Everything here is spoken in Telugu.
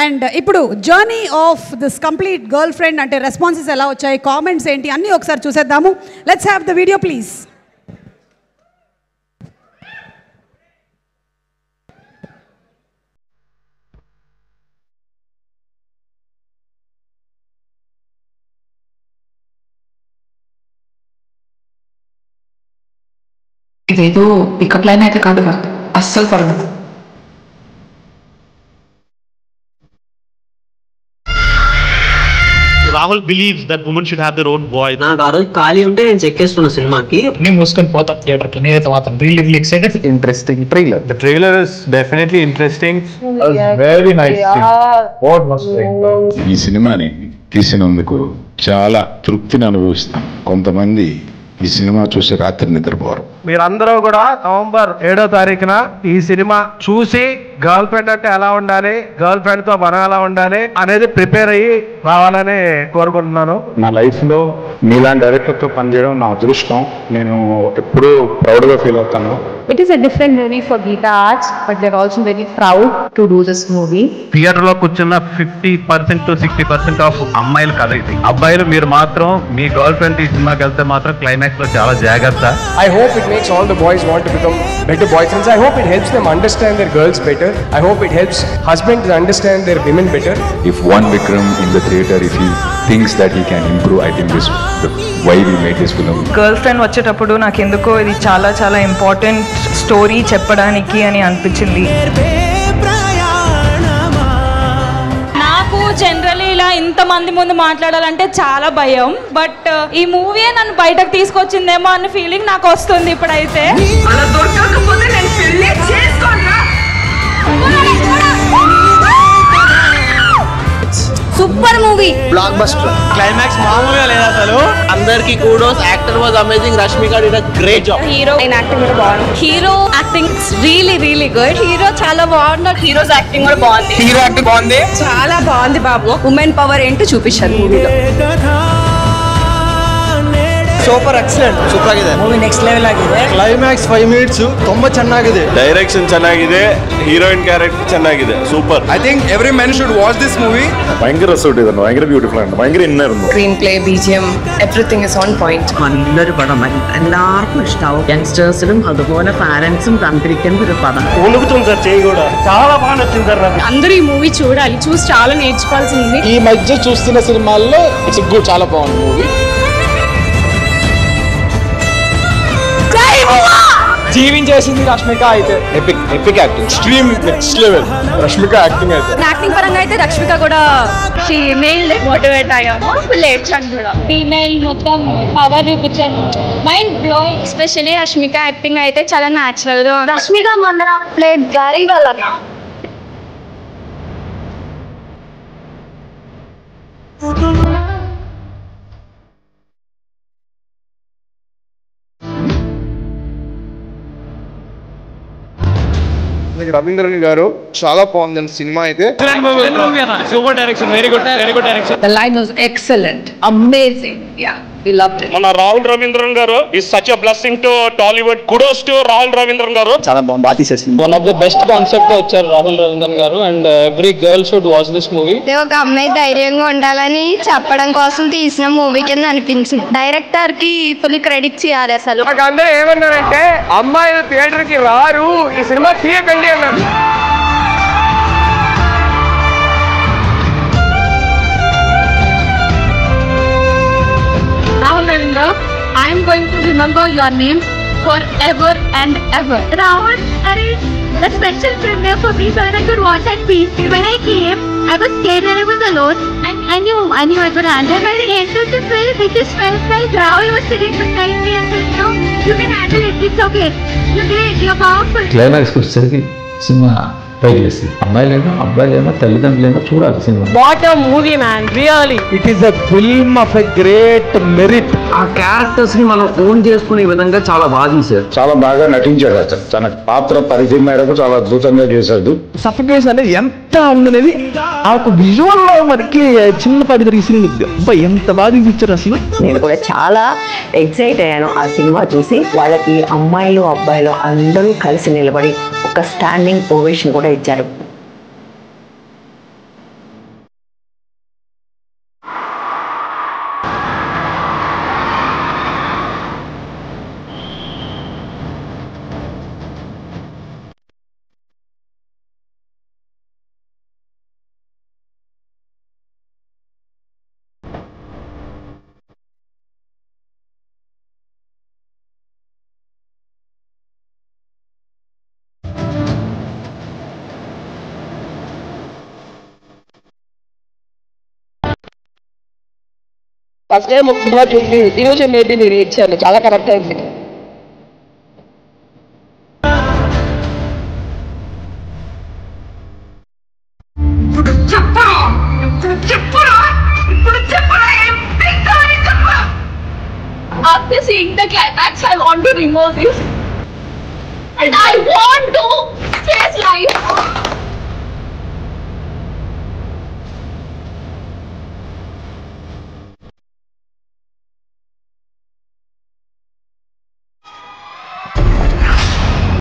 అండ్ ఇప్పుడు journey of this complete girl friend అంటే రెస్పాన్సెస్ ఎలా వచ్చాయి, కామెంట్స్ ఏంటి అన్నీ ఒకసారి చూసేద్దాము. Let's have the video please. ఇదేదో పికప్ లైన్ అయితే కాదు కదా, అస్సలు పడదు. Rahul believes that women should have their own voice. నాకు ఆ రోజు ఖాళీ ఉంటే నేను చెక్కేస్తున్నా సినిమాకి. నేను మూసుకొని పోతా థియేటర్కి. నేనైతే మాత్రం really excited. Interesting trailer. The trailer is definitely interesting. Very nice. What must ఈ సినిమాని తీసినందుకు చాలా తృప్తిని అనుభవిస్తాం. కొంతమంది ఈ సినిమా చూసి రాత్రి నిద్రపోరు. మీరందరూ కూడా నవంబర్ 7వ తారీఖున ఈ సినిమా చూసి గర్ల్ ఫ్రెండ్ అంటే ఎలా ఉండాలి, గర్ల్ ఫ్రెండ్ తో మనం ఎలా ఉండాలి అనేది ప్రిపేర్ అయ్యి రావాలని కోరుకుంటున్నాను. నా లైఫ్ లో మీలాంటి డైరెక్టర్ తో పనిచేయడం నా అదృష్టం. నేను ఎప్పుడూ ప్రౌడ్ గా ఫీల్ అవుతాను. It is a different journey for Geeta Arts, but they're also very proud to do this movie. Theatre లో కూర్చున్న 50% to 60% ఆఫ్ అమ్మాయిలు కదా ఇది. అబ్బాయిలు మీరు మాత్రం మీ గర్ల్ ఫ్రెండ్ ఈ సినిమాకి వెళ్తే మాత్రం క్లైమాక్స్ లో చాలా జాగ్రత్త. I hope it makes all the boys want to become better boyfriends. I hope it helps them understand their girls better. I hope it helps husbands understand their women better. If one Vikram in the theater, if he thinks that he can improve, I think this why we made this film. Girl friend వచ్చేటప్పుడు నాకు ఎందుకో ఇది చాలా చాలా ఇంపార్టెంట్ స్టోరీ చెప్పడానికి అని అనిపించింది. నాకు జనరల్లీ ఇలా ఇంతమంది ముందు మాట్లాడాలంటే చాలా భయం, బట్ ఈ మూవీ నన్ను బయటకు తీసుకొచ్చిందేమో అన్న ఫీలింగ్ నాకు వస్తుంది ఇప్పుడైతే. అలా దొరకకపోతే నేను పెళ్లి చేసుకోనా? Super movie, blockbuster. Climax మామూలుగా లేదు అసలు. అందరికి kudos. Actor was amazing. Rashmika did a great job. Hero acting కూడా బాగుంది. Hero acting it's really good. Hero చాలా బాగున్నాడు. హీరోస్ యాక్టింగ్ కూడా బాగుంది. హీరో యాక్టింగ్ బాగుంది. చాలా బాగుంది బాబు. ఉమెన్ పవర్ ఏంటో చూపించారు మూవీలో. Super excellent. ಸೂಪರ್ ಆಗಿದೆ ಮೂವಿ, ನೆಕ್ಸ್ಟ್ ಲೆವೆಲ್ ಆಗಿದೆ. ಕ್ಲೈಮ್ಯಾಕ್ಸ್ 5 minutes ತುಂಬಾ ಚೆನ್ನಾಗಿದೆ. ಡೈರೆಕ್ಷನ್ ಚೆನ್ನಾಗಿದೆ, ಹೀರೋಯಿನ್ ಕ್ಯಾರೆಕ್ಟರ್ ಚೆನ್ನಾಗಿದೆ, super. I think every man should watch this movie. ഭയങ്കര രസമായിട്ട് ഇതാണ്, ഭയങ്കര ബ്യൂട്ടിഫുൾ ആണ്, ഭയങ്കര ഇന്നായിരുന്നു. Screen play, BGM, everything is on point. നല്ലൊരു പടമായി എല്ലാവർക്കും ഇഷ്ടാവും. യങ്സ്റ്റേഴ്സിനും അതുപോലെ പാരന്റ്സും കണ്ടിരിക്കുന്ന ഒരു പടം. ఉనుకుతుంది సార్ చేయి కూడా. చాలా బాగా నచ్చింది సార్ నాకు. అందరూ ఈ మూవీ చూడాలి, చూసి చాలా నేర్చుకోవాల్సింది. ఈ మధ్య చూస్తున్న సినిమాల్లో ఇట్స్ గుడ్, చాలా బాగుంది మూవీ. జీవించేసింది రష్మిక అయితే. Epic acting, extreme next level. Rashmika acting అయితే, యాక్టింగ్ పరంగా అయితే రష్మిక కూడా ఫీమేల్ మోటివేట్ అయ్యాము. ఫుల్ ఏడ్చాను కూడా. ఫీమేల్ మొత్తం పవర్ చూపించాను. Mind blowing. Especially Rashmika acting అయితే చాలా న్యాచురల్ గా. రష్మిక మొన్న ప్లేట్ గారి వల్ల రవీంద్రన్ గారు చాలా బాగుంది సినిమా అయితే. Super direction, very good direction. The line was excellent, amazing. Yeah, we loved it. మన రాహుల్ రవీంద్రన్ గారు is such a blessing to Tollywood. Kudos to Rahul Ravindran గారు. చాలా బాగుంది, బాగా తీసేసింది. One of the best concept తో వచ్చారు రాహుల్ రవీంద్రన్ గారు. And every girl should watch this movie. ఒక అమ్మాయి ధైర్యంగా ఉండాలని చెప్పడం కోసం తీసిన మూవీ కింద అనిపించింది. డైరెక్టర్ కి ఫుల్ క్రెడిట్ చేయాలి అసలు. నాకు అందరూ ఏమన్నారంటే అమ్మాయిలు థియేటర్ కి రారు, ఈ సినిమా తీయకండి అన్నారు. Rahul Ravindra, I am going to remember your name forever and ever. Rahul, the special premiere for me so that I could watch at peace. When I came, I was scared and I was alone. And I knew I could handle it. When I entered the film, it just felt like Rahul was sitting beside me and said, "No, you can handle it. It's okay. You're great. You're powerful." క్లైమాక్స్కి వచ్చేసరికి సినిమా పైకి వేసింది. అమ్మాయిలైనా అబ్బాయిలైనా తల్లిదండ్రులైనా చూడాలి cinema. What a movie man, really. It is a film of a great merit. ఆ క్యారెక్టర్స్ ని మనం ఓన్ చేసుకునే విధంగా చాలా బాగా తీశారు. చాలా బాగా నటించాడు అతను. తన పాత్ర పరిధి మేరకు చాలా అద్భుతంగా చేశాడు. సఫికేషన్ అనేది ఎంత ఉందనేది ఆ ఒక విజువల్ లో మనకి చిన్నపాటి తెలిసింది. ఎంత బాగా తీపించారు అసలు. నేను కూడా చాలా ఎక్సైట్ అయ్యాను ఆ సినిమా చూసి. వాళ్ళకి అమ్మాయిలు అబ్బాయిలు అందరూ కలిసి నిలబడి ఒక స్టాండింగ్ ఓవేషన్ కూడా ఇచ్చారు. ఫస్ట్ టైం ఒక సినిమా చూసి ఈరోజు మేబీ నేను ఇచ్చాను చాలా కరెక్ట్ అయింది. After seeing the climax, I want to remove this. And I want to face life.